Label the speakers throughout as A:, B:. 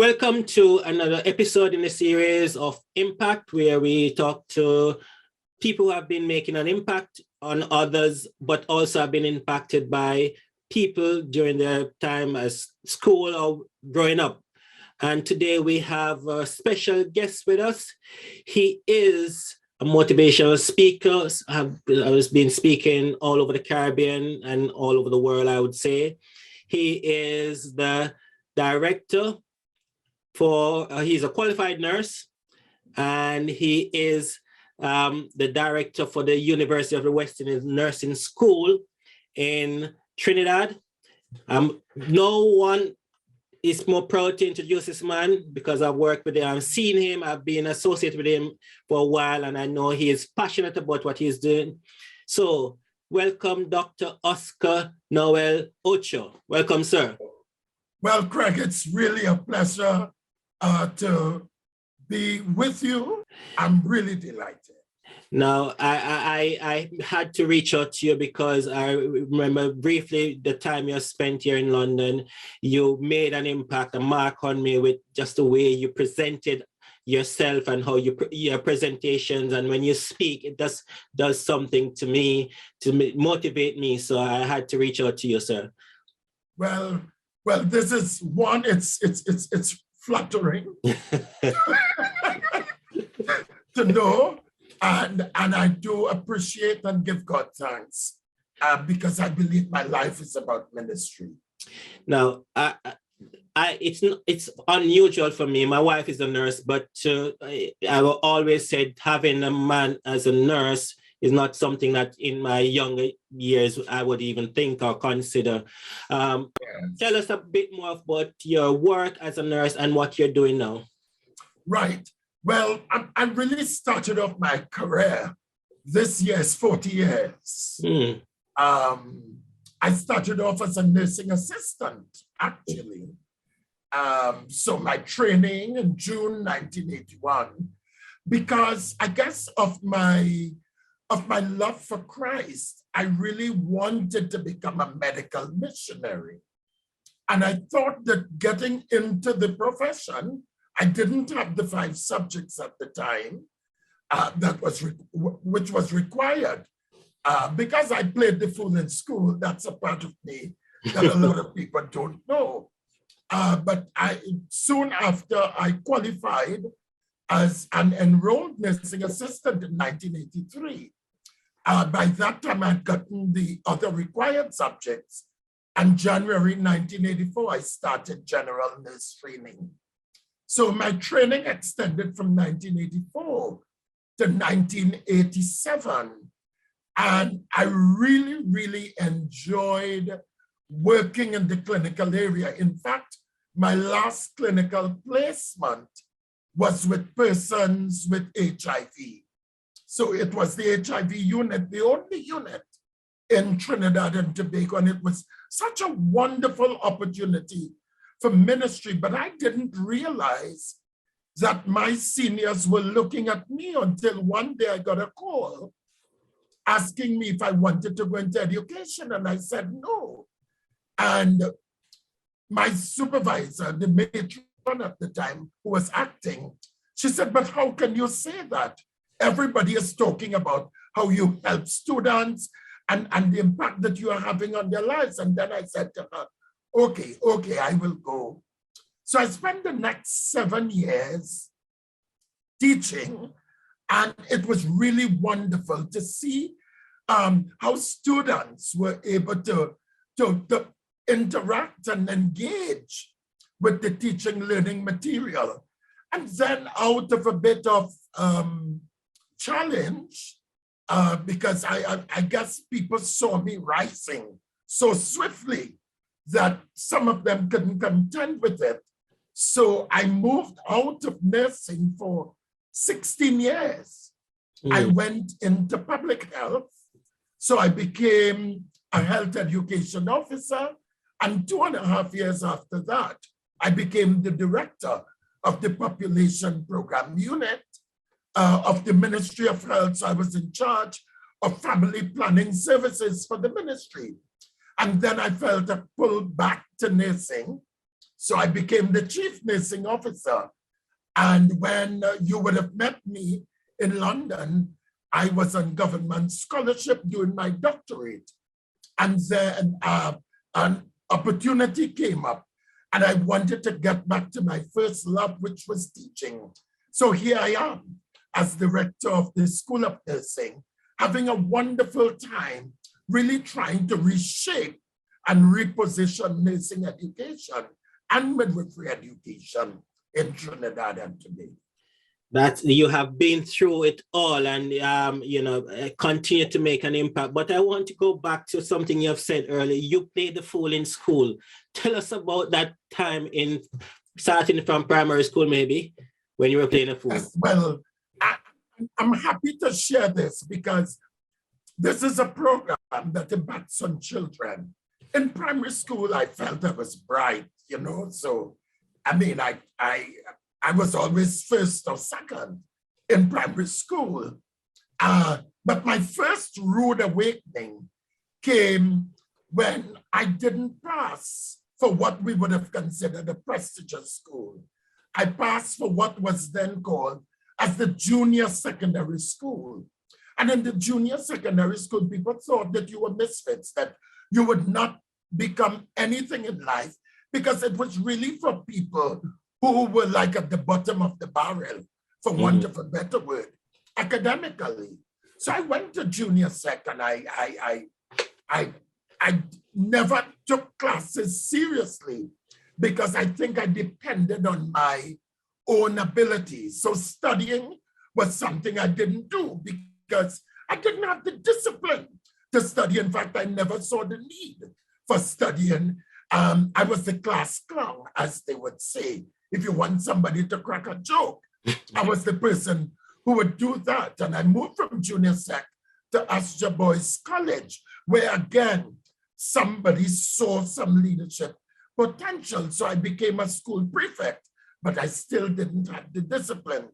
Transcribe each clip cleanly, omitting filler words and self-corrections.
A: Welcome to another episode in the series of Impact, where we talk to people who have been making an impact on others, but also have been impacted by people during their time as school or growing up. And today we have a special guest with us. He is a motivational speaker. I was been speaking all over the Caribbean and all over the world, I would say. He is the director he's a qualified nurse, and he is the director for the University of the West Indies Nursing School in Trinidad. No one is more proud to introduce this man because I've worked with him, I've seen him, I've been associated with him for a while, and I know he is passionate about what he's doing. So welcome, Dr. Oscar Noel Ocho. Welcome, sir.
B: Well, Craig, it's really a pleasure to be with you. I'm really delighted.
A: Now, I had to reach out to you because I remember briefly the time you spent here in London. You made an impact, a mark on me with just the way you presented yourself and how your presentations, and when you speak, it does something to me to motivate me. So I had to reach out to you, sir.
B: Well, this is one. It's flattering to know, and I do appreciate and give God thanks because I believe my life is about ministry.
A: Now, it's unusual for me. My wife is a nurse, but I always said having a man as a nurse is not something that in my younger years I would even think or consider. Tell us a bit more about your work as a nurse and what you're doing now.
B: Right. Well, I really started off my career. This year is 40 years. I started off as a nursing assistant, actually. So my training in June 1981, because I guess of my love for Christ, I really wanted to become a medical missionary. And I thought that getting into the profession, I didn't have the 5 subjects at the time which was required. Because I played the fool in school, that's a part of me that a lot of people don't know. But soon after I qualified as an enrolled nursing assistant in 1983. By that time, I'd gotten the other required subjects. And January 1984, I started general nurse training. So my training extended from 1984 to 1987. And I really, really enjoyed working in the clinical area. In fact, my last clinical placement was with persons with HIV. So it was the HIV unit, the only unit in Trinidad and Tobago, and it was such a wonderful opportunity for ministry, but I didn't realize that my seniors were looking at me until one day I got a call asking me if I wanted to go into education, and I said no. And my supervisor, the matron at the time who was acting, she said, but how can you say that? Everybody is talking about how you help students and the impact that you are having on their lives. And then I said to her, okay, I will go. So I spent the next 7 years teaching, and it was really wonderful to see how students were able to interact and engage with the teaching learning material. And then out of a bit of challenge, because I guess people saw me rising so swiftly that some of them couldn't contend with it. So I moved out of nursing for 16 years. I went into public health. So I became a health education officer. And 2.5 years after that, I became the director of the population program unit of the Ministry of Health. So I was in charge of family planning services for the ministry. And then I felt a pull back to nursing. So I became the chief nursing officer. And when you would have met me in London, I was on government scholarship doing my doctorate. And then an opportunity came up, and I wanted to get back to my first love, which was teaching. So here I am as director of the School of Nursing, having a wonderful time, really trying to reshape and reposition nursing education and midwifery education in Trinidad and Tobago.
A: That you have been through it all and continue to make an impact. But I want to go back to something you have said earlier. You played the fool in school. Tell us about that time in starting from primary school, maybe, when you were playing the fool.
B: Yes, well, I'm happy to share this because this is a program that impacts on children. In primary school, I felt I was bright, so I mean, I was always first or second in primary school. But my first rude awakening came when I didn't pass for what we would have considered a prestigious school. I passed for what was then called as the junior secondary school. And in the junior secondary school, people thought that you were misfits, that you would not become anything in life because it was really for people who were like at the bottom of the barrel, for want of a better word, academically. So I went to junior sec and I never took classes seriously because I think I depended on my own abilities. So studying was something I didn't do because I didn't have the discipline to study. In fact, I never saw the need for studying. I was the class clown, as they would say. If you want somebody to crack a joke, I was the person who would do that. And I moved from junior sec to Astor Boys College, where again, somebody saw some leadership potential. So I became a school prefect, but I still didn't have the discipline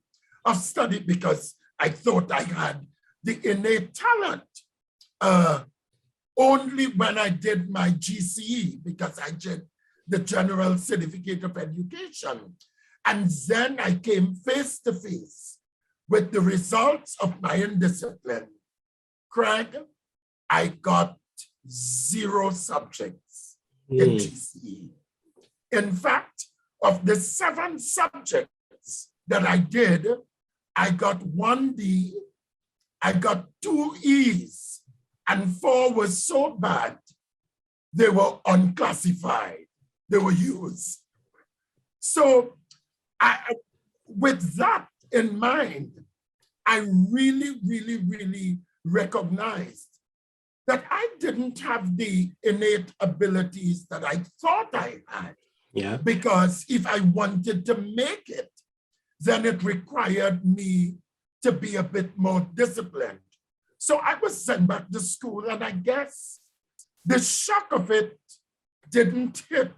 B: of study because I thought I had the innate talent. Only when I did my GCE, because I did the General Certificate of Education. And then I came face to face with the results of my indiscipline. Craig, I got 0 subjects in GCE. In fact, of the 7 subjects that I did, I got 1 D, I got 2 E's, and 4 was so bad, they were unclassified. They were used. So with that in mind, I really recognized that I didn't have the innate abilities that I thought I had.
A: Yeah.
B: Because if I wanted to make it, then it required me to be a bit more disciplined. So I was sent back to school, and I guess the shock of it didn't hit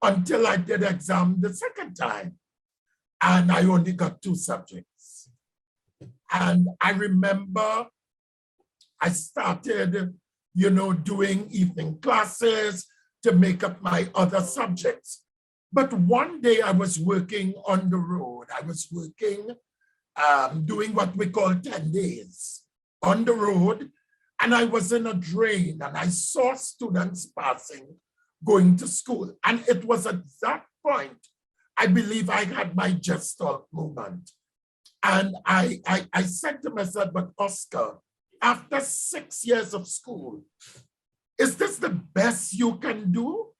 B: until I did exam the second time. And I only got 2 subjects. And I remember I started, doing evening classes to make up my other subjects. But one day I was working on the road. I was working, doing what we call 10 days on the road. And I was in a drain and I saw students passing, going to school. And it was at that point, I believe I had my gestalt moment. And I said to myself, but Oscar, after 6 years of school, is this the best you can do?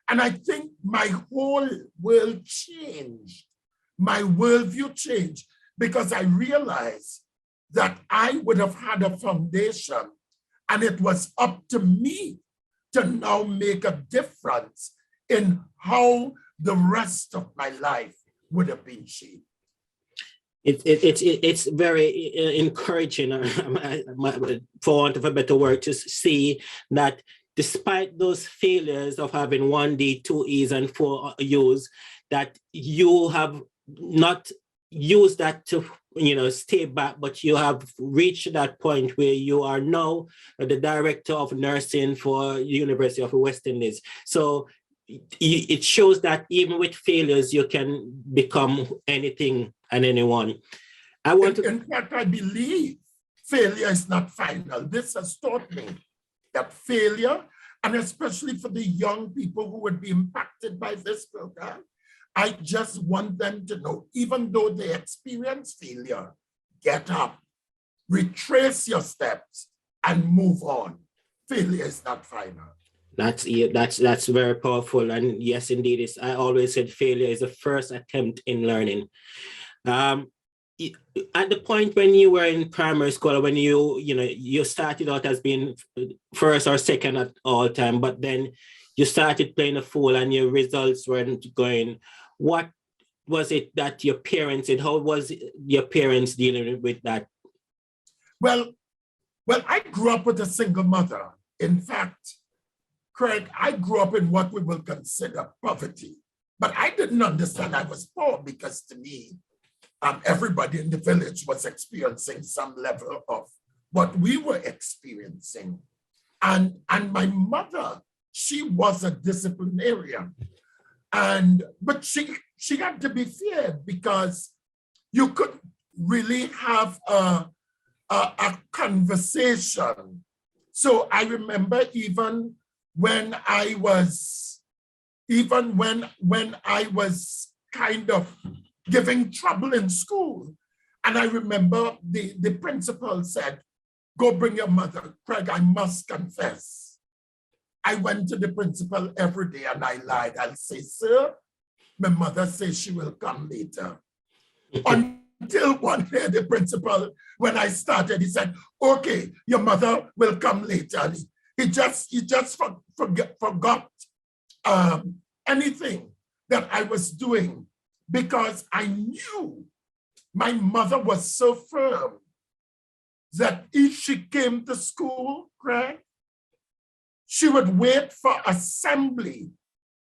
B: And I think my whole world changed. My worldview changed because I realized that I would have had a foundation and it was up to me to now make a difference in how the rest of my life would have been shaped.
A: It's very encouraging, for want of a better word, to see that despite those failures of having 1D, 2 E's, and 4 U's, that you have not used that to stay back, but you have reached that point where you are now the director of nursing for the University of the West Indies. So it shows that even with failures, you can become anything and anyone.
B: In fact, I believe failure is not final. This has taught me that failure, and especially for the young people who would be impacted by this program, I just want them to know, even though they experience failure, get up, retrace your steps, and move on. Failure is not final.
A: That's very powerful. And yes, indeed, I always said failure is the first attempt in learning. At the point when you were in primary school, when you started out as being first or second at all time, but then you started playing a fool and your results weren't going, what was it that your parents did? How was your parents dealing with that?
B: Well, I grew up with a single mother. In fact, Craig, I grew up in what we will consider poverty, but I didn't understand I was poor because to me, everybody in the village was experiencing some level of what we were experiencing. And my mother, she was a disciplinarian. But she had to be feared because you couldn't really have a conversation. So I remember even when I was kind of giving trouble in school. And I remember the principal said, go bring your mother. Craig, I must confess. I went to the principal every day and I lied. I'll say, sir, my mother says she will come later. Until one day the principal, when I started, he said, okay, your mother will come later. He just forgot anything that I was doing, because I knew my mother was so firm that if she came to school, Craig, she would wait for assembly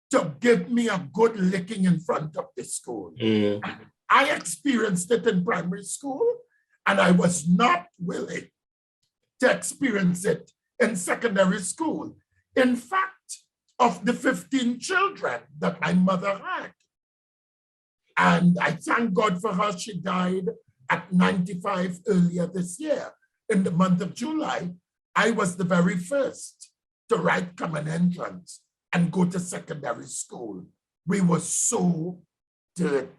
B: to give me a good licking in front of the school. Mm. I experienced it in primary school, and I was not willing to experience it in secondary school. In fact, of the 15 children that my mother had, and I thank God for her, she died at 95 earlier this year. In the month of July, I was the very first to write common entrance and go to secondary school. We were so dirt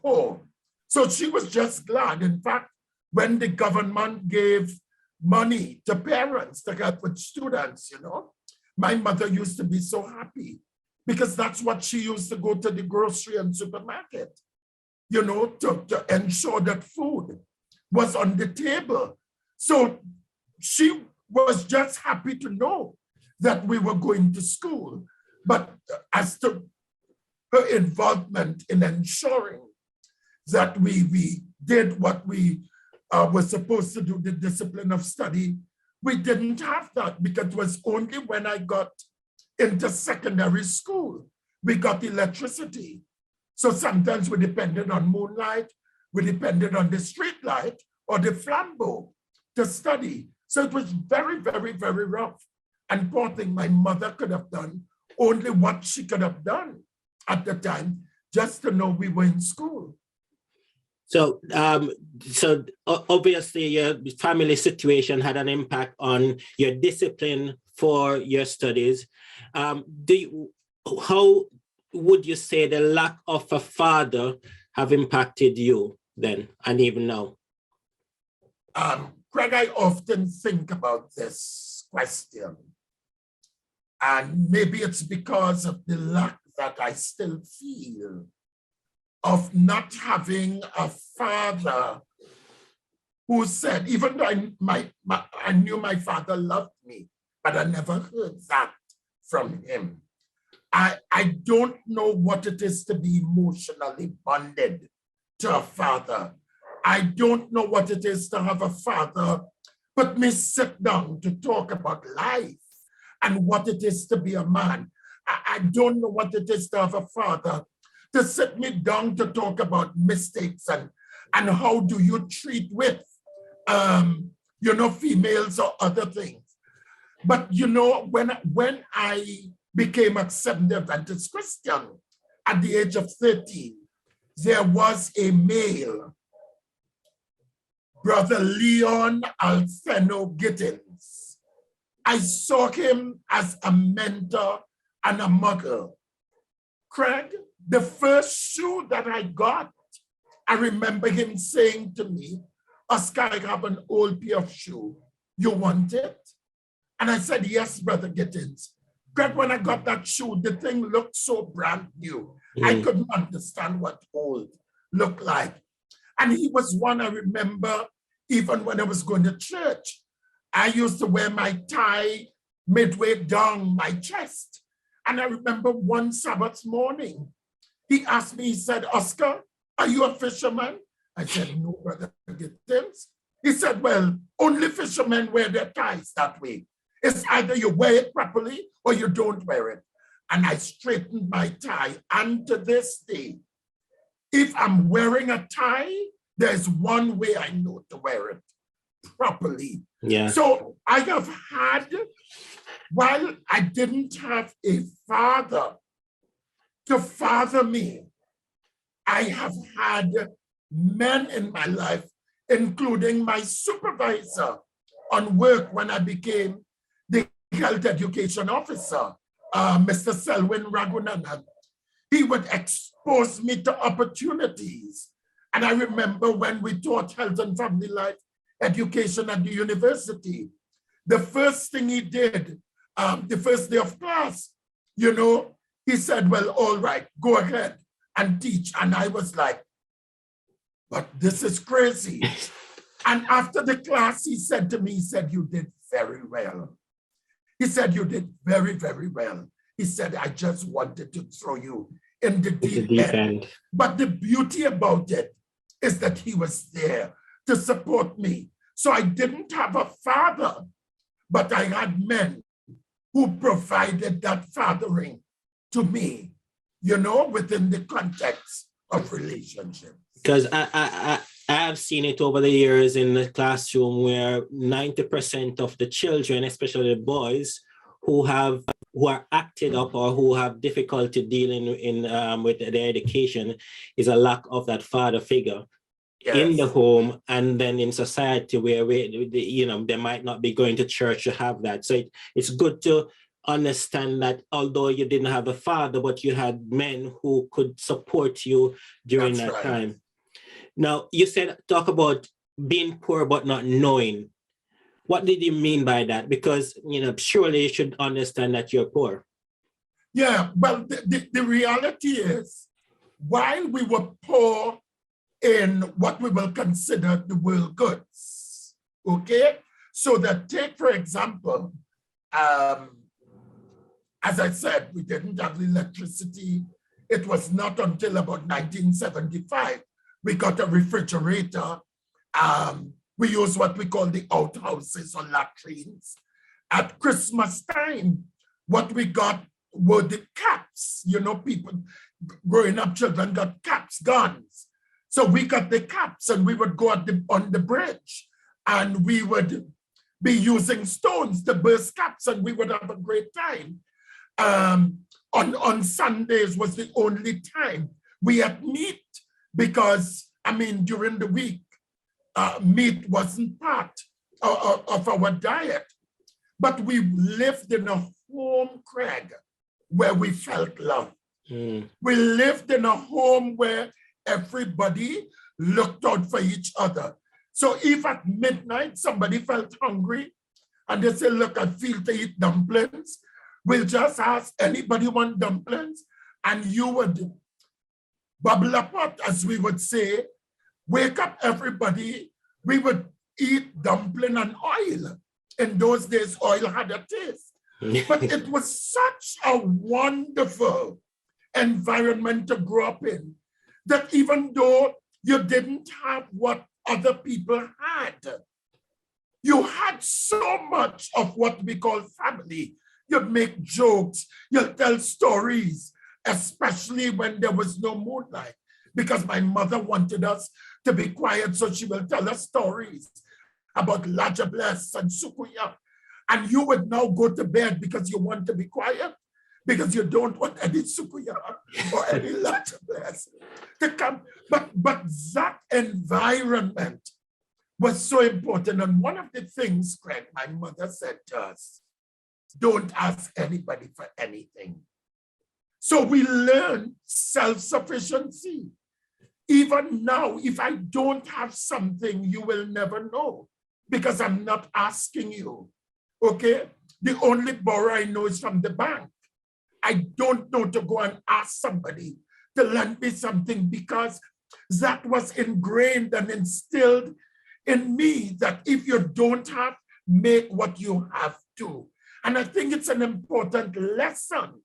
B: poor. So she was just glad. In fact, when the government gave money to parents to help with students, my mother used to be so happy, because that's what she used to go to the grocery and supermarket, to ensure that food was on the table. So she was just happy to know that we were going to school. But as to her involvement in ensuring that we did what we were supposed to do, the discipline of study, we didn't have that, because it was only when I got into secondary school, we got electricity. So sometimes we depended on moonlight, we depended on the street light or the flambeau to study. So it was very, very, very rough. And poor thing, my mother could have done only what she could have done at the time, just to know we were in school.
A: So, obviously your family situation had an impact on your discipline for your studies. How would you say the lack of a father have impacted you then and even now?
B: Craig, I often think about this question. And maybe it's because of the lack that I still feel of not having a father who said, even though I knew my father loved me, but I never heard that from him. I don't know what it is to be emotionally bonded to a father. I don't know what it is to have a father put me sit down to talk about life and what it is to be a man. I don't know what it is to have a father to sit me down to talk about mistakes and how do you treat with, females or other things. But, when I became a Seventh-day Adventist Christian at the age of 13, there was a male, Brother Leon Alfeno Gittins. I saw him as a mentor and a mother. Craig, the first shoe that I got, I remember him saying to me, Oscar, I have an old pair of shoe. You want it? And I said, yes, Brother Gittins. Craig, when I got that shoe, the thing looked so brand new. I couldn't understand what old looked like. And he was one I remember, even when I was going to church, I used to wear my tie midway down my chest. And I remember one Sabbath morning, he asked me, he said, Oscar, are you a fisherman? I said, no, Brother Gittins. He said, well, only fishermen wear their ties that way. It's either you wear it properly or you don't wear it. And I straightened my tie. And to this day, if I'm wearing a tie, there's one way I know to wear it properly.
A: Yeah.
B: So I have had, while I didn't have a father to father me, I have had men in my life, including my supervisor on work when I became the health education officer, Mr. Selwyn Ragunanan. He would expose me to opportunities. And I remember when we taught health and family life education at the university, the first thing he did, the first day of class, you know, he said, well, all right, go ahead and teach. And I was like, but this is crazy. And after the class, he said to me, he said, you did very well. He said, you did very, very well. He said, I just wanted to throw you in the deep end. But the beauty about it is that he was there to support me. So I didn't have a father, but I had men who provided that fathering to me, you know, within the context of relationships.
A: Because I have seen it over the years in the classroom where 90% of the children, especially the boys, who are acted up or who have difficulty dealing with their education is a lack of that father figure. Yes. In the home and then in society where they might not be going to church to have that. So it's good to understand that although you didn't have a father, but you had men who could support you during that time. Now, you said, talk about being poor but not knowing. What did you mean by that? Because, you know, surely you should understand that you're poor.
B: Yeah, well, the reality is, while we were poor in what we will consider the world goods, okay? So that take, for example, as I said, we didn't have electricity. It was not until about 1975 we got a refrigerator. We use what we call the outhouses or latrines. At Christmas time, what we got were the caps. You know, people, growing up children got caps, guns. So we got the caps and we would go on the bridge and we would be using stones to burst caps and we would have a great time. On Sundays was the only time we had meat because, I mean, during the week, meat wasn't part of our diet. But we lived in a home, Craig, where we felt love. We lived in a home where everybody looked out for each other. So if at midnight somebody felt hungry and they say, look, I feel to eat dumplings, we'll just ask, anybody want dumplings? And you would bubble a pot, as we would say, wake up everybody. We would eat dumpling and oil. In those days, oil had a taste. But it was such a wonderful environment to grow up in that even though you didn't have what other people had, you had so much of what we call family. You'd make jokes, you'd tell stories, especially when there was no moonlight, because my mother wanted us to be quiet, so she will tell us stories about Lajables and Sukuya. And you would now go to bed because you want to be quiet. because you don't want any sukuya or any lattes to come. But that environment was so important. And one of the things, Craig, my mother said to us, don't ask anybody for anything. So we learn self-sufficiency. Even now, if I don't have something, you will never know because I'm not asking you, okay? The only borrow I know is from the bank. I don't know to go and ask somebody to lend me something because that was ingrained and instilled in me that if you don't have, make what you have to. And I think it's an important lesson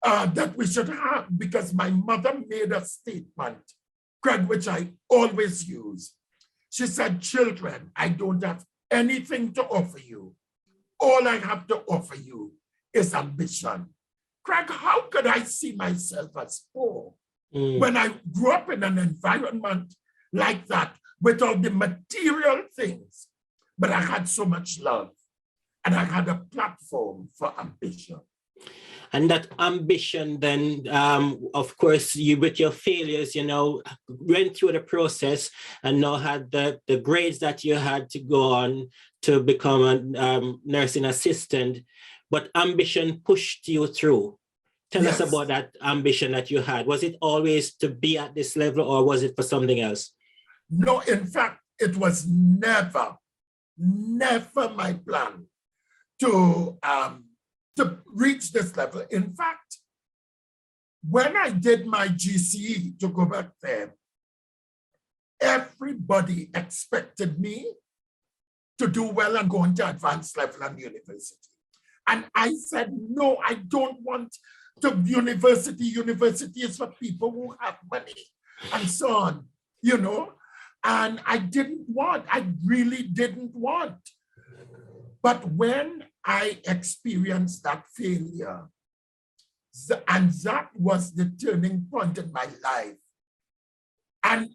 B: that we should have because my mother made a statement, Craig, which I always use. She said, children, I don't have anything to offer you. All I have to offer you is ambition. Craig, how could I see myself as poor when I grew up in an environment like that with all the material things, but I had so much love and I had a platform for ambition.
A: And that ambition then, of course, you with your failures, you know, went through the process and now had the grades that you had to go on to become a nursing assistant, but ambition pushed you through. Tell us about that ambition that you had. Was it always to be at this level or was it for something else?
B: No, in fact, it was never my plan to reach this level. In fact, when I did my GCE to go back there, everybody expected me to do well and go into advanced level and university. And I said, no, I don't want to university. University is for people who have money and so on, you know. And I really didn't want. But when I experienced that failure, and that was the turning point in my life, and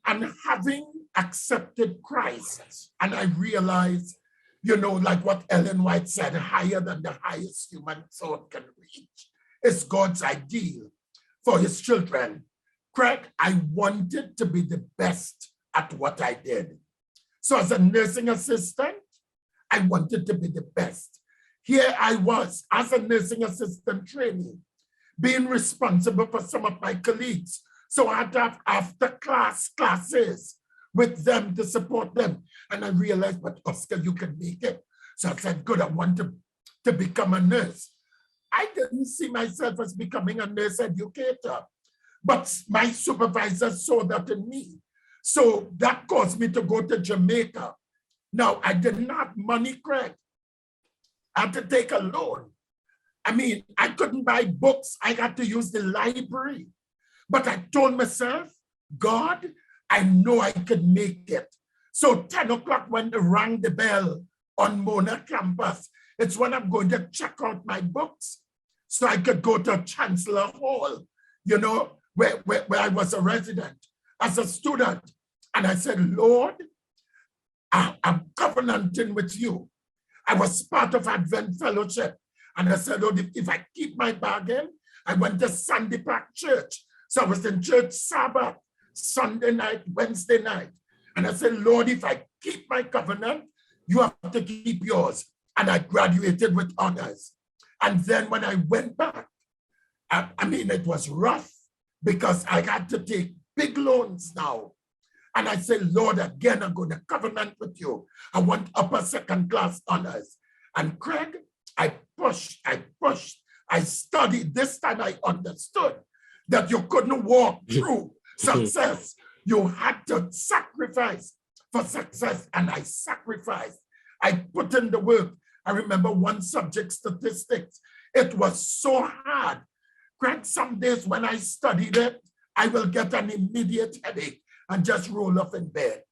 B: having accepted Christ, and I realized, you know, like what Ellen White said, higher than the highest human thought can reach is God's ideal for his children. Craig, I wanted to be the best at what I did. So as a nursing assistant, I wanted to be the best. Here I was as a nursing assistant trainee, being responsible for some of my colleagues. So I had to have after classes with them to support them. And I realized, but Oscar, you can make it. So I said, good, I want to become a nurse. I didn't see myself as becoming a nurse educator, but my supervisor saw that in me. So that caused me to go to Jamaica. Now, I didn't have money, Craig. I had to take a loan. I mean, I couldn't buy books. I had to use the library. But I told myself, God, I know I could make it. So 10 o'clock when they rang the bell on Mona campus, it's when I'm going to check out my books so I could go to Chancellor Hall, you know, where I was a resident as a student. And I said, Lord, I'm covenanting with you. I was part of Advent Fellowship. And I said, Lord, if I keep my bargain, I went to Sunday Park Church. So I was in church Sabbath, Sunday night, Wednesday night. And I said, Lord, if I keep my covenant, you have to keep yours. And I graduated with honors. And then when I went back, I mean, it was rough because I had to take big loans now. And I said, Lord, again, I'm going to covenant with you. I want upper second class honors. And Craig, I pushed, I studied. This time I understood that you couldn't walk through success. You had to sacrifice for success. And I sacrificed. I put in the work. I remember one subject, statistics. It was so hard. Craig, some days when I studied it, I will get an immediate headache and just roll off in bed.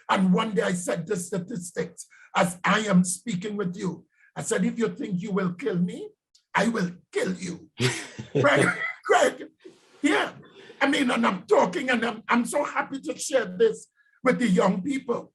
B: And one day I said the statistics as I am speaking with you. I said, if you think you will kill me, I will kill you. Craig, yeah. I mean, and I'm talking and I'm so happy to share this with the young people.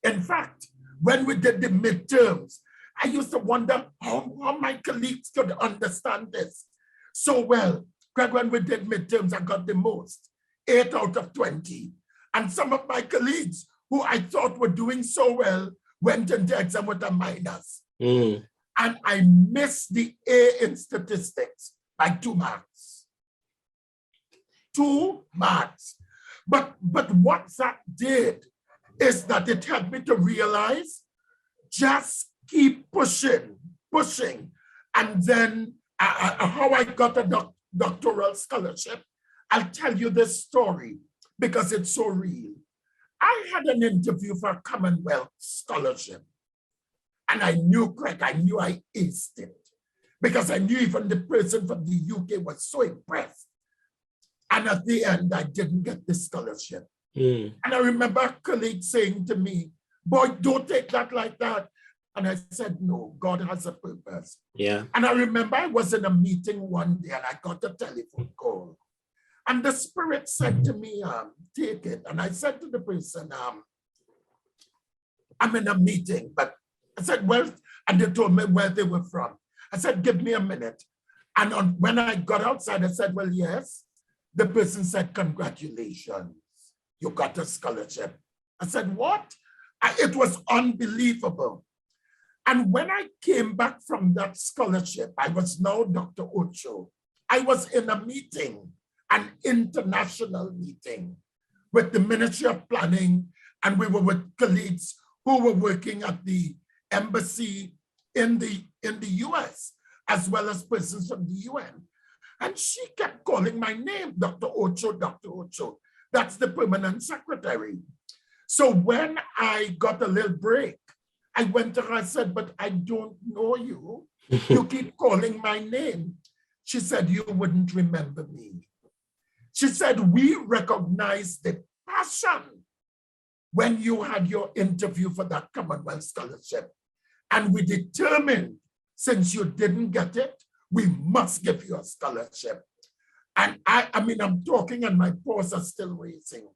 B: In fact, when we did the midterms, I used to wonder how my colleagues could understand this. so well. Greg, when we did midterms, I got the most, 8 out of 20. And some of my colleagues who I thought were doing so well went into exam with a minus. And I missed the A in statistics by 2 marks. 2 marks. But what that did is that it helped me to realize, just keep pushing. And then how I got a doctoral scholarship, I'll tell you this story because it's so real. I had an interview for a Commonwealth scholarship. And I knew, Craig, I aced it. Because I knew even the person from the UK was so impressed. And at the end, I didn't get the scholarship. And I remember a colleague saying to me, boy, don't take that like that. And I said, no, God has a purpose.
A: Yeah.
B: And I remember I was in a meeting one day and I got a telephone call. And the Spirit said to me, take it. And I said to the person, I'm in a meeting, but I said, well, and they told me where they were from. I said, give me a minute. And when I got outside, I said, well, yes. The person said, congratulations, you got a scholarship. I said, what? It was unbelievable. And when I came back from that scholarship, I was now Dr. Ocho. I was in a meeting, an international meeting with the Ministry of Planning, and we were with colleagues who were working at the embassy in the US, as well as persons from the UN. And she kept calling my name, Dr. Ocho, Dr. Ocho. That's the permanent secretary. So when I got a little break, I went to her, I said, but I don't know you. You keep calling my name. She said, you wouldn't remember me. She said, we recognize the passion when you had your interview for that Commonwealth Scholarship. And we determined, since you didn't get it, we must give you a scholarship. And I mean, I'm talking and my paws are still raising.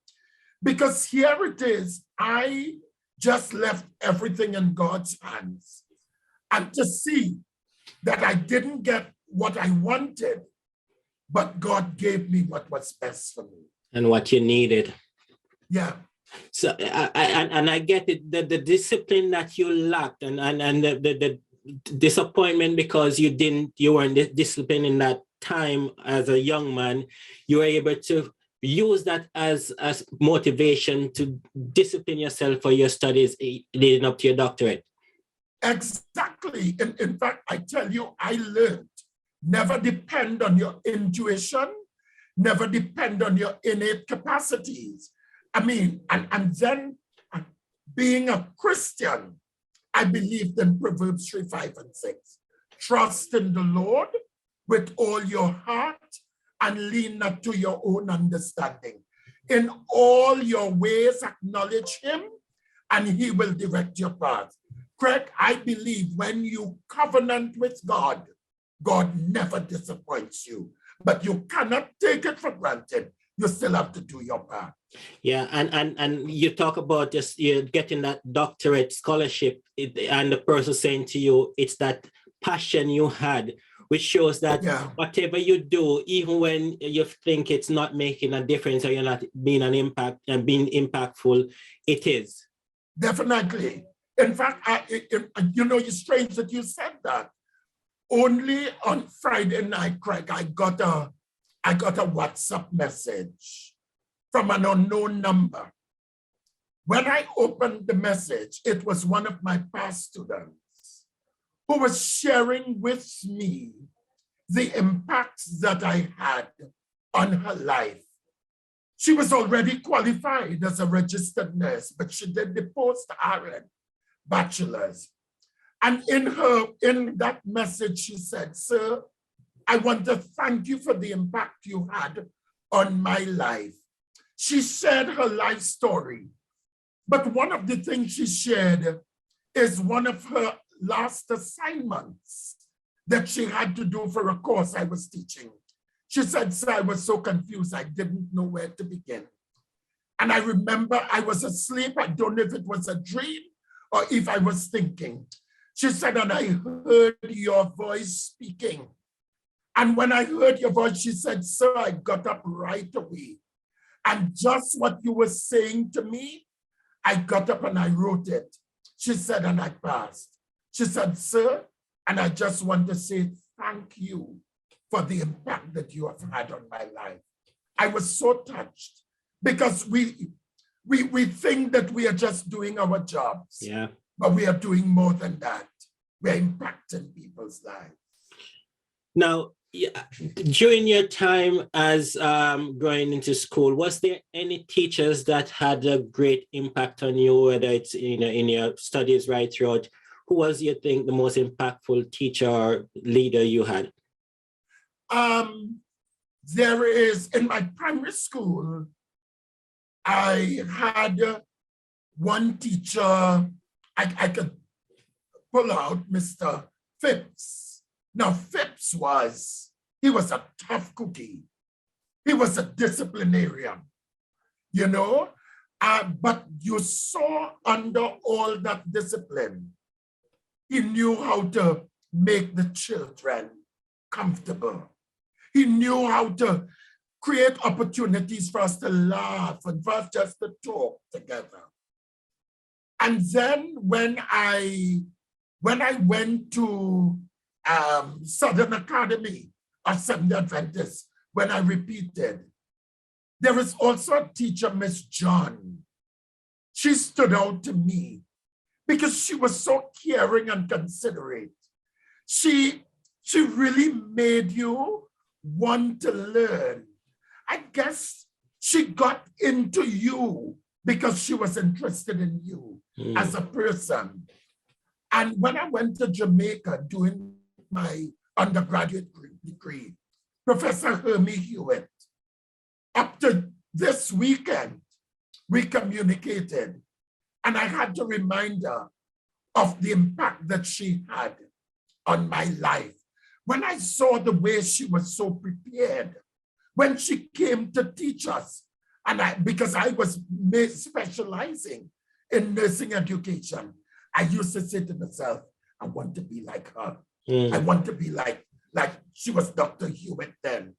B: Because here it is, I just left everything in God's hands. And to see that I didn't get what I wanted, but God gave me what was best for me.
A: And what you needed.
B: Yeah.
A: So I get it, the discipline that you lacked and the disappointment because you weren't disciplined in that time as a young man, you were able to use that as motivation to discipline yourself for your studies leading up to your doctorate.
B: Exactly. In fact, I tell you, I learned, never depend on your intuition, never depend on your innate capacities. I mean, and then being a Christian, I believed in Proverbs 3, 5, and 6. Trust in the Lord with all your heart and lean not to your own understanding. In all your ways, acknowledge him and he will direct your path. Craig, I believe when you covenant with God, God never disappoints you, but you cannot take it for granted. You still have to do your part.
A: Yeah, and you talk about just you're getting that doctorate scholarship, and the person saying to you, it's that passion you had, which shows that whatever you do, even when you think it's not making a difference or you're not being an impact and being impactful, it is.
B: Definitely. In fact, it's strange that you said that. Only on Friday night, Craig, I got a WhatsApp message from an unknown number. When I opened the message, it was one of my past students who was sharing with me the impacts that I had on her life. She was already qualified as a registered nurse, but she did the post-RN bachelor's. And in that message, she said, sir, I want to thank you for the impact you had on my life. She shared her life story. But one of the things she shared is one of her last assignments that she had to do for a course I was teaching. She said, sir, I was so confused, I didn't know where to begin. And I remember I was asleep. I don't know if it was a dream or if I was thinking. She said, and I heard your voice speaking. And when I heard your voice, she said, sir, I got up right away. And just what you were saying to me, I got up and I wrote it. She said, and I passed. She said, sir, and I just want to say thank you for the impact that you have had on my life. I was so touched because we think that we are just doing our jobs,
A: Yeah.
B: but we are doing more than that. We're impacting people's lives.
A: Now, during your time as going into school, was there any teachers that had a great impact on you, whether it's in your studies right throughout? Who was, you think, the most impactful teacher or leader you had?
B: There is, in my primary school, I had one teacher, I could pull out Mr. Phipps. Now, Phipps he was a tough cookie. He was a disciplinarian, but you saw under all that discipline, he knew how to make the children comfortable. He knew how to create opportunities for us to laugh and for us just to talk together. And then when I went to Southern Academy of Seventh Adventists, when I repeated, there was also a teacher, Miss John. She stood out to me because she was so caring and considerate. She really made you want to learn. I guess she got into you because she was interested in you as a person. And when I went to Jamaica doing my undergraduate degree, Professor Hermie Hewitt, up to this weekend, we communicated, and I had to remind her of the impact that she had on my life. When I saw the way she was so prepared, when she came to teach us, and because I was specializing in nursing education, I used to say to myself, I want to be like her. I want to be like she was Dr. Hewitt then.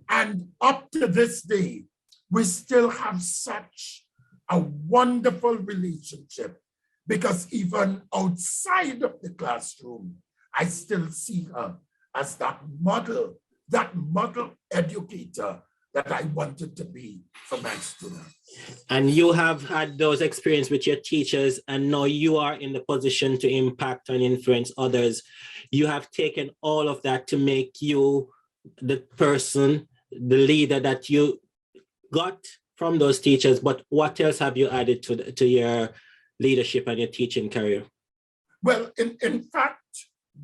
B: And up to this day, we still have such a wonderful relationship because even outside of the classroom, I still see her as that model educator that I wanted to be for my students.
A: And you have had those experiences with your teachers, and now you are in the position to impact and influence others. You have taken all of that to make you the person, the leader that you got from those teachers, but what else have you added to your leadership and your teaching career?
B: Well, in fact,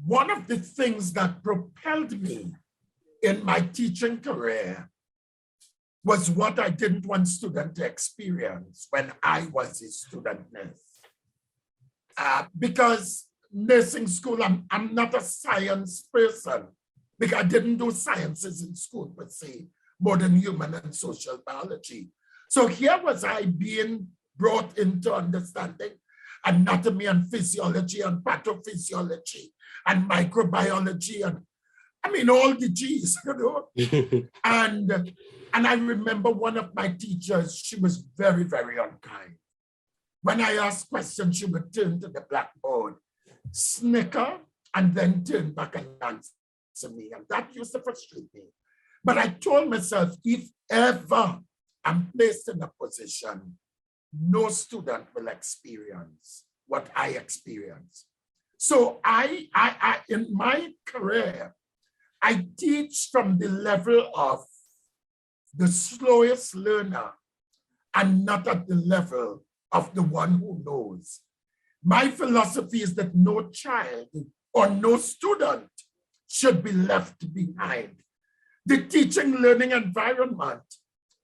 B: one of the things that propelled me in my teaching career was what I didn't want students to experience when I was a student nurse. Because nursing school, I'm not a science person, because I didn't do sciences in school per se, more than human and social biology. So here was I being brought into understanding anatomy and physiology and pathophysiology and microbiology and all the G's, And I remember one of my teachers, she was very, very unkind. When I asked questions, she would turn to the blackboard, snicker, and then turn back and answer me. And that used to frustrate me. But I told myself, if ever I'm placed in a position, no student will experience what I experienced. So I in my career, I teach from the level of the slowest learner and not at the level of the one who knows. My philosophy is that no child or no student should be left behind. The teaching learning environment,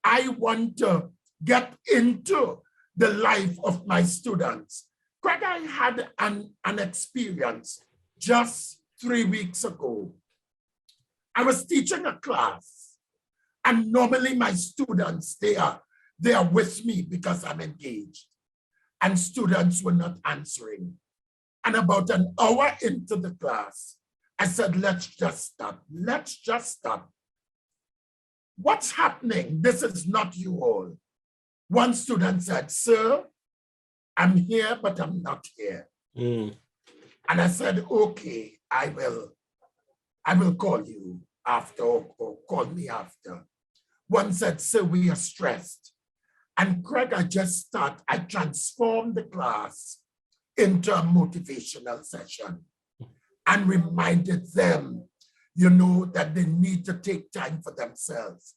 B: I want to get into the life of my students. Craig, I had an experience just 3 weeks ago. I was teaching a class, and normally my students, they are with me because I'm engaged, and students were not answering. And about an hour into the class, I said, let's just stop. Let's just stop. What's happening? This is not you all. One student said, sir, I'm here, but I'm not here. And I said, okay, I will call you after or call me after. One said, sir, we are stressed. And Craig, I transformed the class into a motivational session and reminded them, that they need to take time for themselves.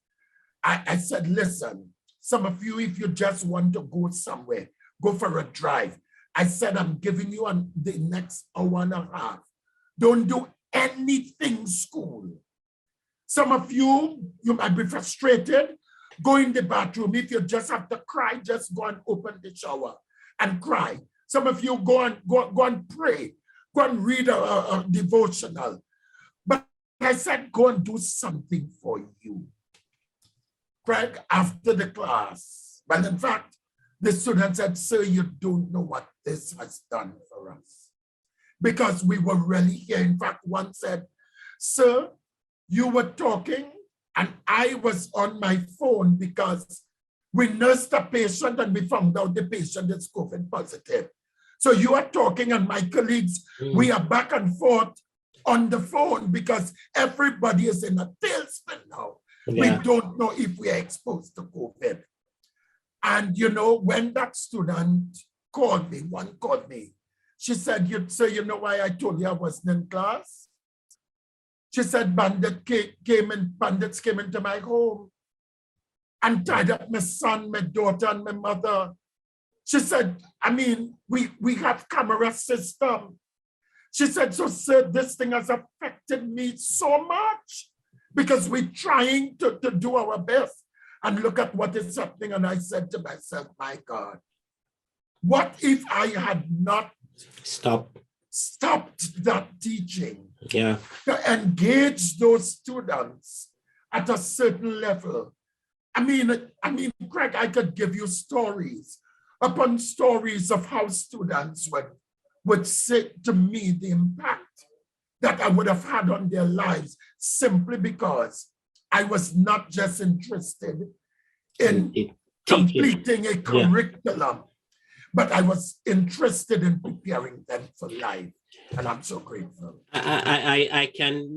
B: I said, listen, some of you, if you just want to go somewhere, go for a drive. I said, I'm giving you the next hour and a half. Don't do anything school. Some of you might be frustrated. Go in the bathroom. If you just have to cry, just go and open the shower and cry. Some of you go and pray. Go and read a devotional. But I said, go and do something for you. Craig, after the class, well, in fact, the student said, sir, you don't know what this has done for us. Because we were really here. In fact, one said, sir, you were talking and I was on my phone because we nursed a patient and we found out the patient is COVID positive. So you are talking and my colleagues, we are back and forth on the phone because everybody is in a tailspin now. Yeah. We don't know if we are exposed to COVID. And when that student called me, one called me, she said, sir, you know why I told you I wasn't in class? She said, bandits came into my home and tied up my son, my daughter, and my mother. She said, we have camera system. She said, so sir, this thing has affected me so much because we're trying to do our best and look at what is happening. And I said to myself, my God, what if I had not stopped that teaching?
A: Yeah.
B: To engage those students at a certain level. Craig, I could give you stories upon stories of how students would say to me the impact that I would have had on their lives simply because I was not just interested in completing a curriculum, but I was interested in preparing them for life. And I'm so grateful.
A: I can,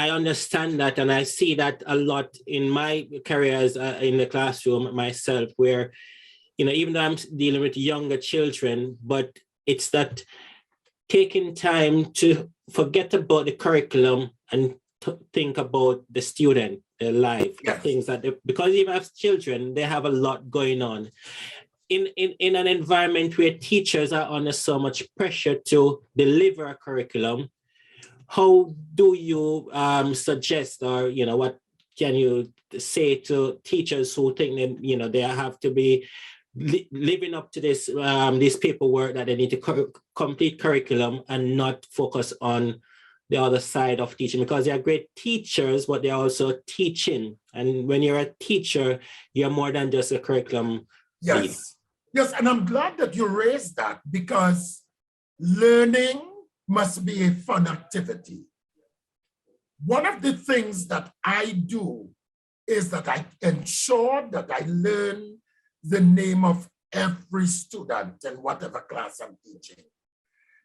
A: I understand that, and I see that a lot in my career as in the classroom myself, where, even though I'm dealing with younger children, but it's that taking time to forget about the curriculum and to think about the student, their life, the things that because even as children, they have a lot going on. In an environment where teachers are under so much pressure to deliver a curriculum, how do you suggest, or what can you say to teachers who think that they have to be living up to this paperwork that they need to complete curriculum and not focus on the other side of teaching, because they are great teachers, but they're also teaching. And when you're a teacher, you're more than just a curriculum lead.
B: Yes, and I'm glad that you raised that, because learning must be a fun activity. One of the things that I do is that I ensure that I learn the name of every student in whatever class I'm teaching.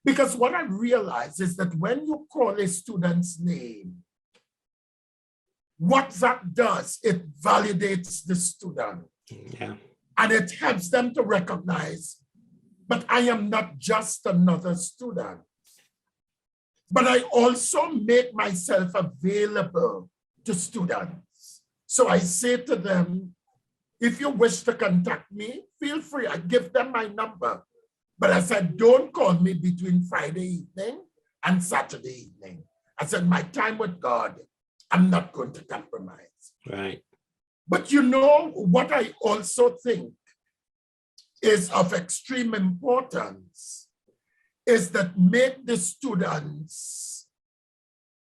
B: Because what I realize is that when you call a student's name, what that does, it validates the student.
A: Yeah.
B: And it helps them to recognize, but I am not just another student, but I also make myself available to students. So I say to them, if you wish to contact me, feel free. I give them my number. But I said, don't call me between Friday evening and Saturday evening. I said, my time with God, I'm not going to compromise.
A: Right.
B: But what I also think is of extreme importance is that make the students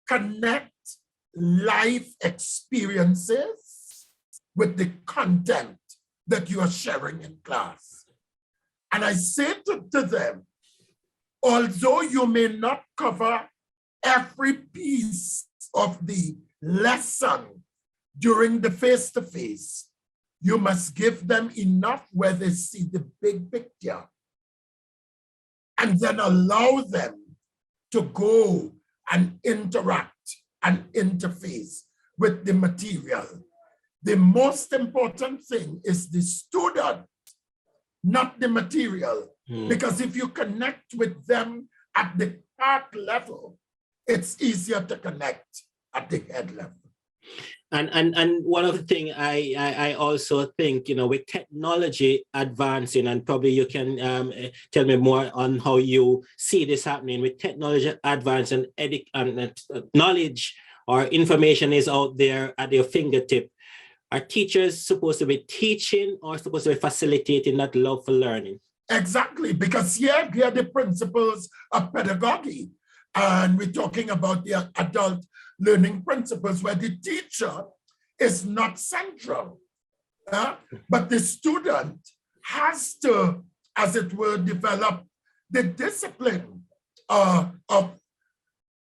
B: connect life experiences with the content that you are sharing in class. And I say to them, although you may not cover every piece of the lesson during the face-to-face, you must give them enough where they see the big picture and then allow them to go and interact and interface with the material. The most important thing is the student, not the material. Because if you connect with them at the heart level, it's easier to connect at the head level.
A: And one of the things I also think, with technology advancing, and probably you can tell me more on how you see this happening with technology advancing, and knowledge or information is out there at your fingertip. Are teachers supposed to be teaching or supposed to be facilitating that love for learning?
B: Exactly, because here are the principles of pedagogy. And we're talking about the adult learning principles where the teacher is not central, but the student has to, as it were, develop the discipline of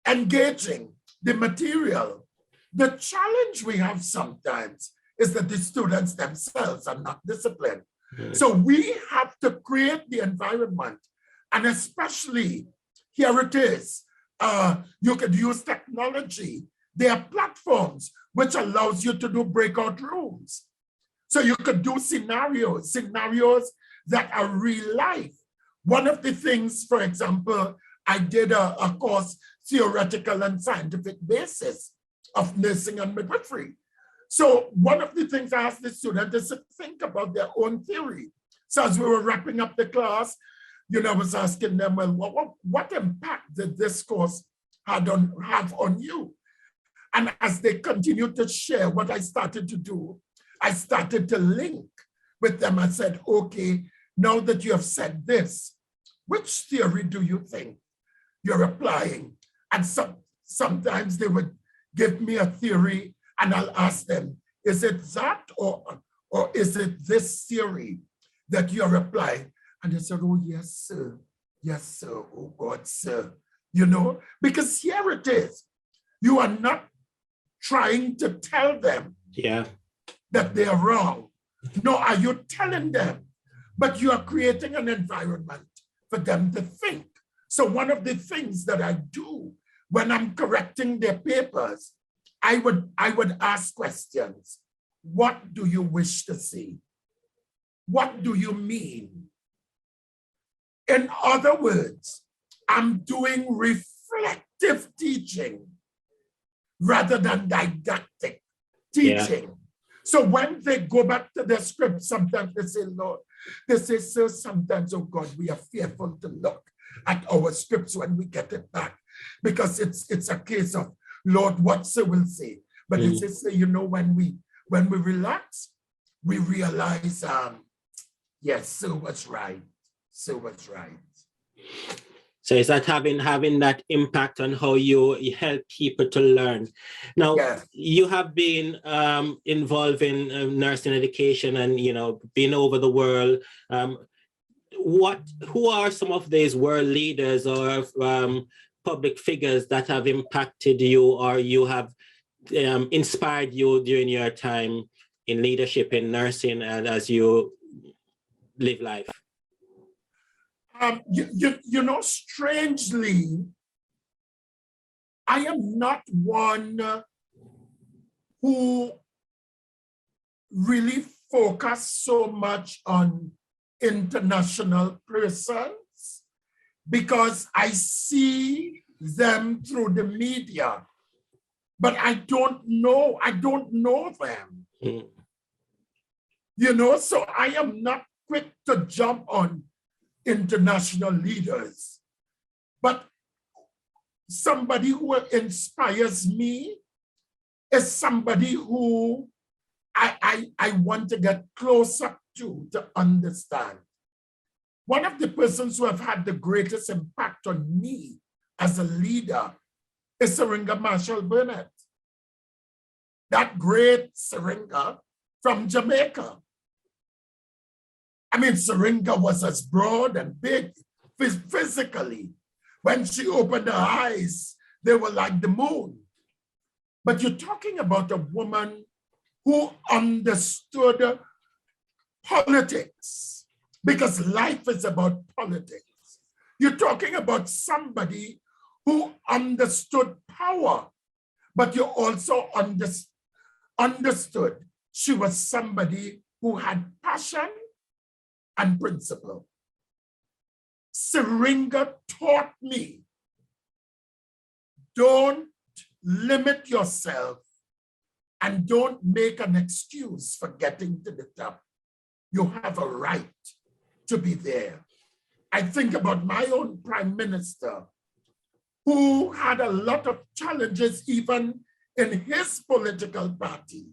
B: engaging the material. The challenge we have sometimes is that the students themselves are not disciplined. So we have to create the environment, and especially here it is, you could use technology. There are platforms which allows you to do breakout rooms. So you could do scenarios that are real life. One of the things, for example, I did a course, theoretical and scientific basis of nursing and midwifery. So one of the things I asked the students is to think about their own theory. So as we were wrapping up the class, I was asking them, well, what impact did this course have on you? And as they continued to share what I started to do, I started to link with them. I said, okay, now that you have said this, which theory do you think you're applying? And sometimes they would give me a theory and I'll ask them, is it that or is it this theory that you're applying? And they said, oh, yes, sir. Yes, sir. Oh, God, sir. Because here it is. You are not trying to tell them that they are wrong. Nor are you telling them, but you are creating an environment for them to think. So one of the things that I do when I'm correcting their papers, I would ask questions. What do you wish to see? What do you mean? In other words, I'm doing reflective teaching rather than didactic teaching. Yeah. So when they go back to their script, sometimes they say, Lord, they say, sir, sometimes, oh God, we are fearful to look at our scripts when we get it back because it's a case of, Lord, what sir will say. But they say, when we relax, we realize, yes, sir was right. Sir was right.
A: So is that having that impact on how you help people to learn? Now, you have been involved in nursing education and, been over the world. Who are some of these world leaders or public figures that have impacted you or you have inspired you during your time in leadership in nursing and as you live life? Strangely,
B: I am not one who really focus so much on international persons because I see them through the media, but I don't know them. So I am not quick to jump on international leaders, but somebody who inspires me is somebody who I want to get close up to understand. One of the persons who have had the greatest impact on me as a leader is Syringa Marshall Burnett. That great Syringa from Jamaica. I mean, Syringa was as broad and big physically When she opened her eyes, they were like the moon. But you're talking about a woman who understood politics, because life is about politics. You're talking about somebody who understood power, but you also understood she was somebody who had passion and principle. Syringa taught me, don't limit yourself and don't make an excuse for getting to the top. You have a right to be there. I think about my own prime minister, who had a lot of challenges even in his political party.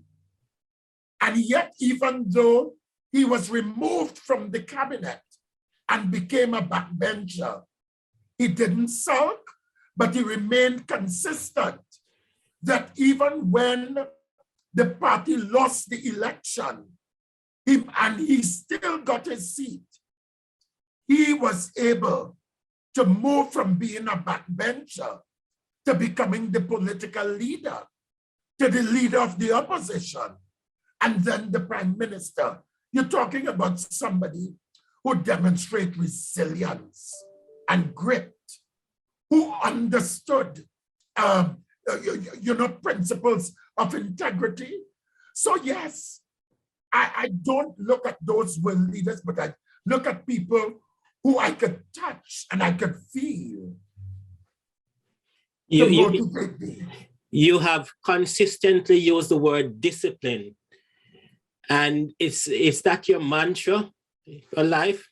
B: And yet, even though he was removed from the cabinet and became a backbencher, he didn't sulk, but he remained consistent that even when the party lost the election, and he still got his seat, he was able to move from being a backbencher to becoming the political leader, to the leader of the opposition, and then the prime minister. You're talking about somebody who demonstrates resilience and grit, who understood principles of integrity. So yes, I don't look at those world leaders, but I look at people who I could touch and I could feel to motivate me.
A: You have consistently used the word discipline. And is that your mantra for life?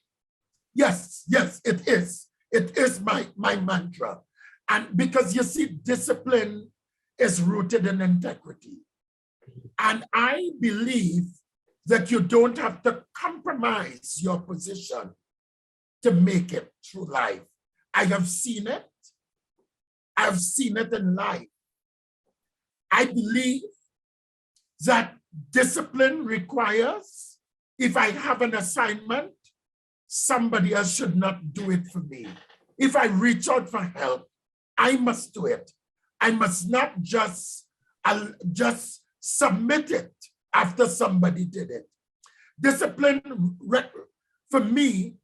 B: Yes, it is. It is my mantra. And because you see, discipline is rooted in integrity. And I believe that you don't have to compromise your position to make it through life. I have seen it. I've seen it in life. I believe that discipline requires, if I have an assignment, somebody else should not do it for me. If I reach out for help, I must do it. I must not just submit it after somebody did it. Discipline for me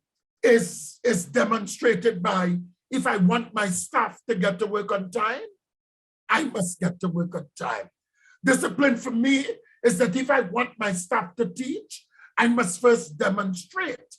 B: is demonstrated by, if I want my staff to get to work on time, I must get to work on time. Discipline for me is that if I want my staff to teach, I must first demonstrate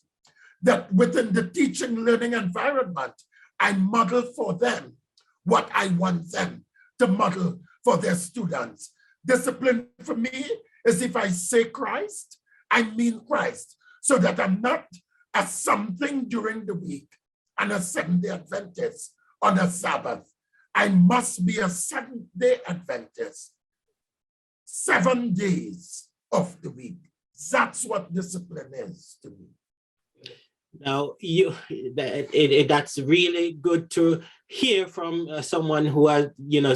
B: that within the teaching learning environment, I model for them what I want them to model for their students. Discipline for me is if I say Christ, I mean Christ, so that I'm not a something during the week and a Seventh-day Adventist on a Sabbath. I must be a Seventh-day Adventist 7 days of the week. That's what discipline is to me.
A: Now, that's really good to hear from someone who has,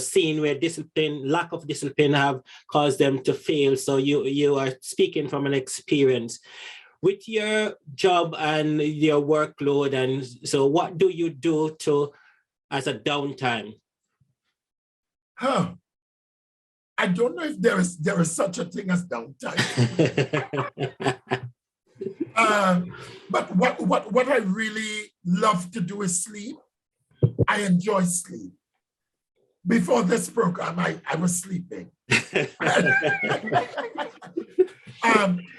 A: seen where lack of discipline have caused them to fail. So you are speaking from an experience. With your job and your workload, and so what do you do as a downtime?
B: I don't know if there is such a thing as downtime. But what I really love to do is sleep. I enjoy sleep. Before this program, I was sleeping.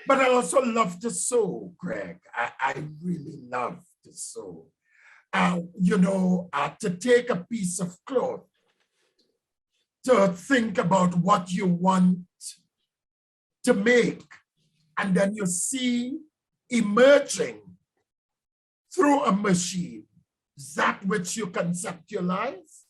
B: But I also love to sew, Greg. I really love to sew. To take a piece of cloth, to think about what you want to make, and then you see emerging through a machine that which you conceptualize.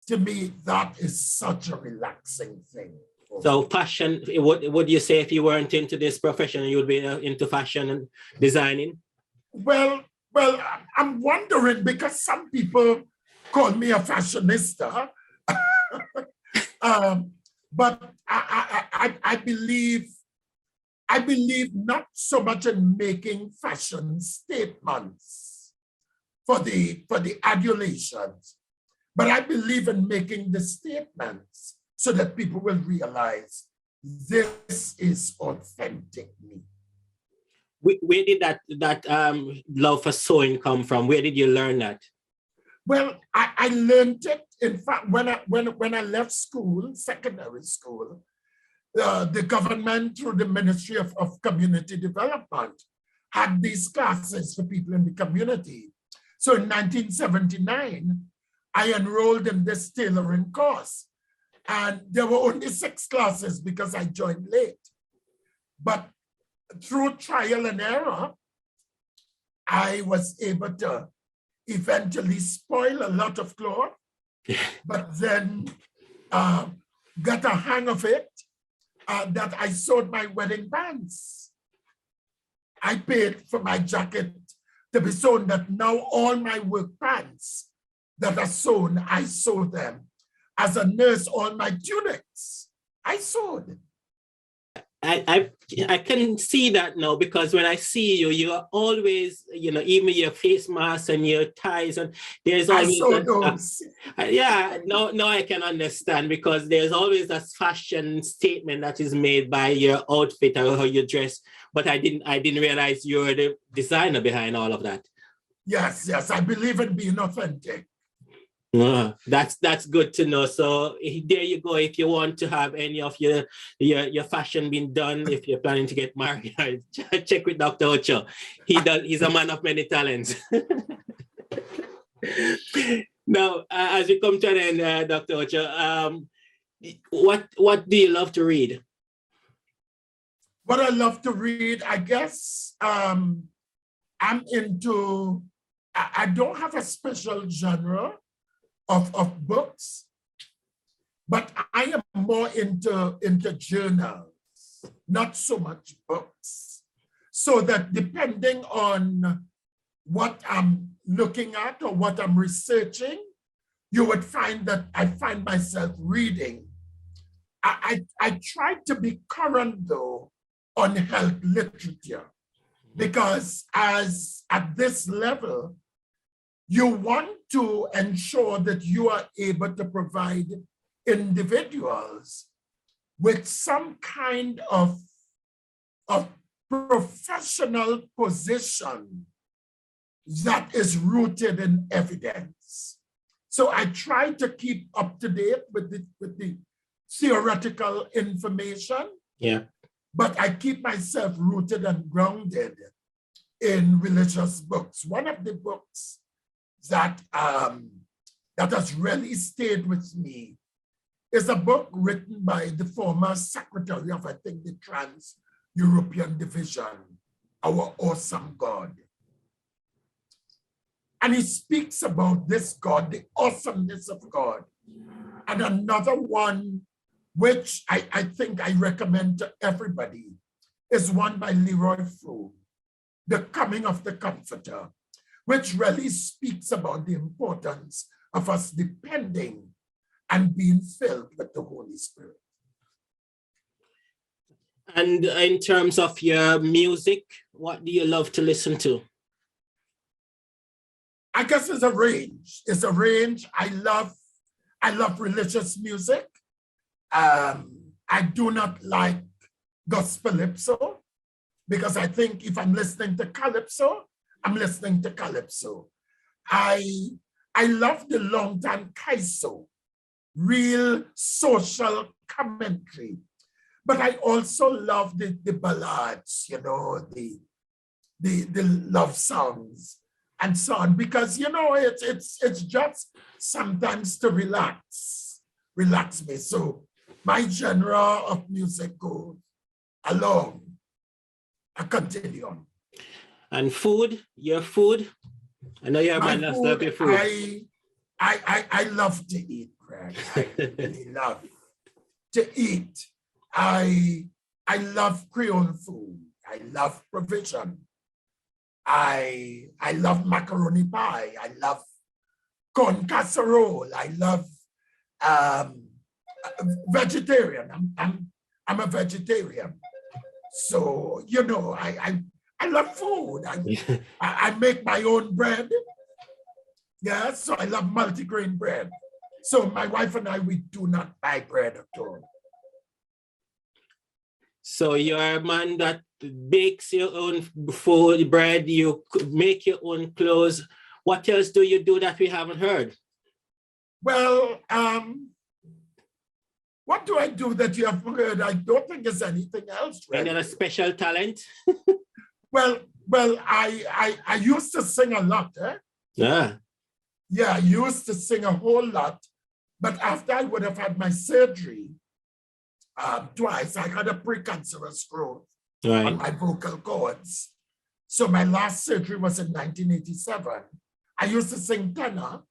B: To me, that is such a relaxing thing.
A: So fashion, would you say if you weren't into this profession, you would be into fashion and designing?
B: Well, I'm wondering, because some people call me a fashionista, but I believe not so much in making fashion statements. for the adulations, but I believe in making the statements so that people will realize this is authentic me.
A: Where did that love for sewing come from? Where did you learn that?
B: Well, I learned it, in fact, when I left school, secondary school, the government through the Ministry of Community Development had these classes for people in the community. So in 1979, I enrolled in this tailoring course. And there were only 6 classes because I joined late. But through trial and error, I was able to eventually spoil a lot of cloth, but then got a hang of it, that I sewed my wedding pants. I paid for my jacket to be sewn, that now all my work pants that are sewn, I sew them. As a nurse, all my tunics, I sewed.
A: I can see that now, because when I see you, you are always, even your face mask and your ties, and there's always now I can understand, because there's always that fashion statement that is made by your outfit or how you dress. But I didn't realize you were the designer behind all of that.
B: Yes, I believe in being authentic.
A: That's good to know. So there you go. If you want to have any of your fashion being done, if you're planning to get married, check with Dr. Ocho. He's a man of many talents. Now, as we come to an end, Dr. Ocho, what do you love to read?
B: What I love to read, I guess, I'm into. I don't have a special genre of books, but I am more into journals, not so much books. So that depending on what I'm looking at or what I'm researching, you would find that I find myself reading. I try to be current though on health literature, because at this level, you want to ensure that you are able to provide individuals with some kind of professional position that is rooted in evidence. So I try to keep up to date with the theoretical information, but I keep myself rooted and grounded in religious books. One of the books that has really stayed with me is a book written by the former secretary of, I think, the Trans-European Division, Our Awesome God. And he speaks about this God, the awesomeness of God. And another one, which I think I recommend to everybody, is one by Leroy Froome, The Coming of the Comforter, which really speaks about the importance of us depending and being filled with the Holy Spirit.
A: And in terms of your music, what do you love to listen to?
B: I guess it's a range. It's a range. I love religious music. I do not like gospelypso, because I think if I'm listening to calypso, I'm listening to calypso. I love the long-time kaiso, real social commentary. But I also love the ballads, the love songs and so on, because it's just sometimes to relax me. So my genre of music goes along a continuum.
A: And food, your food? I know you're a man that love your food.
B: I love to eat, Greg. I really love to eat. I love Creole food. I love provision. I love macaroni pie. I love corn casserole. I love vegetarian. I'm a vegetarian. So, I love food. I make my own bread. Yeah, so I love multigrain bread. So my wife and I, we do not buy bread at all.
A: So you're a man that bakes your own food, bread, you make your own clothes. What else do you do that we haven't heard?
B: Well, what do I do that you haven't heard? I don't think there's anything else.
A: Really. Any other special talent?
B: Well, I used to sing a lot.
A: Yeah.
B: Yeah, I used to sing a whole lot. But after I would have had my surgery twice, I had a precancerous growth on my vocal cords. So my last surgery was in 1987. I used to sing tenor,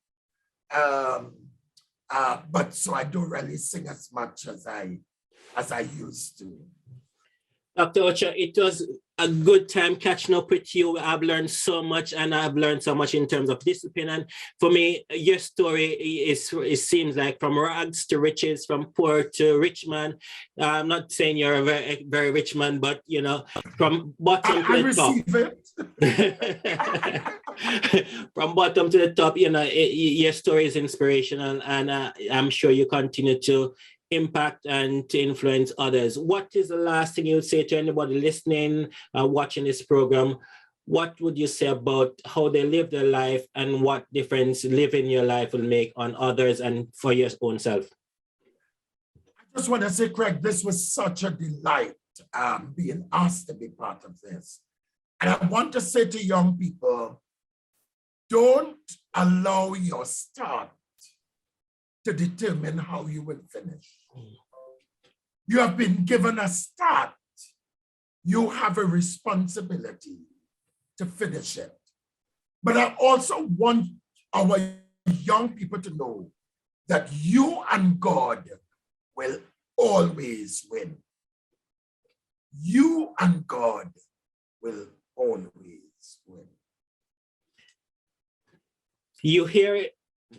B: but so I don't really sing as much as I used to.
A: Dr. Ocho, it was a good time catching up with you. I've learned so much, and I've learned so much in terms of discipline. And for me, your story it seems like from rags to riches, from poor to rich man. I'm not saying you're a very, very rich man, but you know, from bottom to the top. From bottom to the top, you know, your story is inspirational, and I'm sure you continue to impact and to influence others. What is the last thing you would say to anybody listening, watching this program? What would you say about how they live their life and what difference living your life will make on others and for your own self?
B: I just want to say, Craig, this was such a delight being asked to be part of this. And I want to say to young people, don't allow your start to determine how you will finish. You have been given a start. You have a responsibility to finish it. But I also want our young people to know that you and God will always win. You and God will always win.
A: You hear it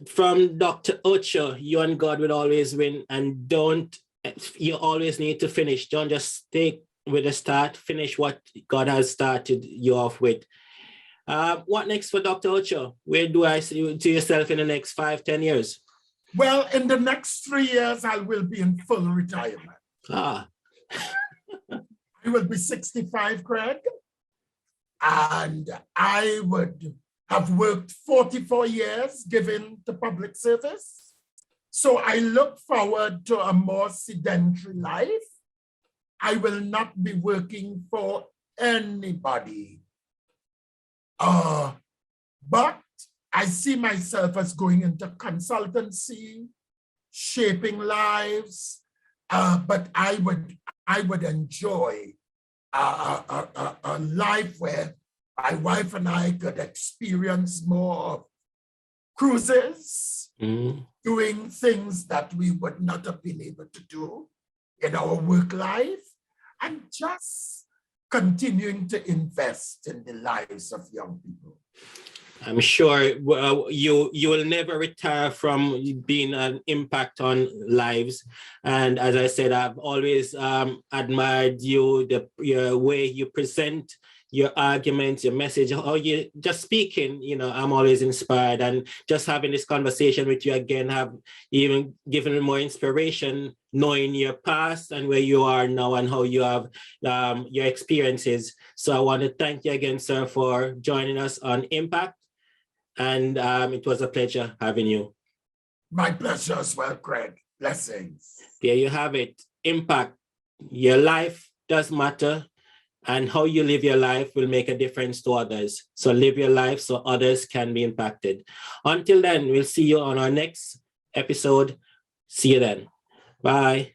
A: from Dr. Ocho, you and God will always win, and you always need to finish. Don't just stay with the start, finish what God has started you off with. What next for Dr. Ocho? Where do I see yourself in the next 5-10 years?
B: Well, in the next 3 years, I will be in full retirement. I will be 65, Craig, and I would have worked 44 years giving to public service. So I look forward to a more sedentary life. I will not be working for anybody. But I see myself as going into consultancy, shaping lives, but I would enjoy a life where my wife and I could experience more cruises, doing things that we would not have been able to do in our work life, and just continuing to invest in the lives of young people.
A: I'm sure you will never retire from being an impact on lives. And as I said, I've always admired you, your way you present your arguments, your message, how you just speaking, you know, I'm always inspired, and just having this conversation with you again have even given me more inspiration, knowing your past and where you are now and how you have your experiences. So I want to thank you again, sir, for joining us on Impact. And it was a pleasure having you.
B: My pleasure as well, Craig. Blessings.
A: There you have it. Impact. Your life does matter, and how you live your life will make a difference to others. So live your life so others can be impacted. Until then, we'll see you on our next episode. See you then. Bye.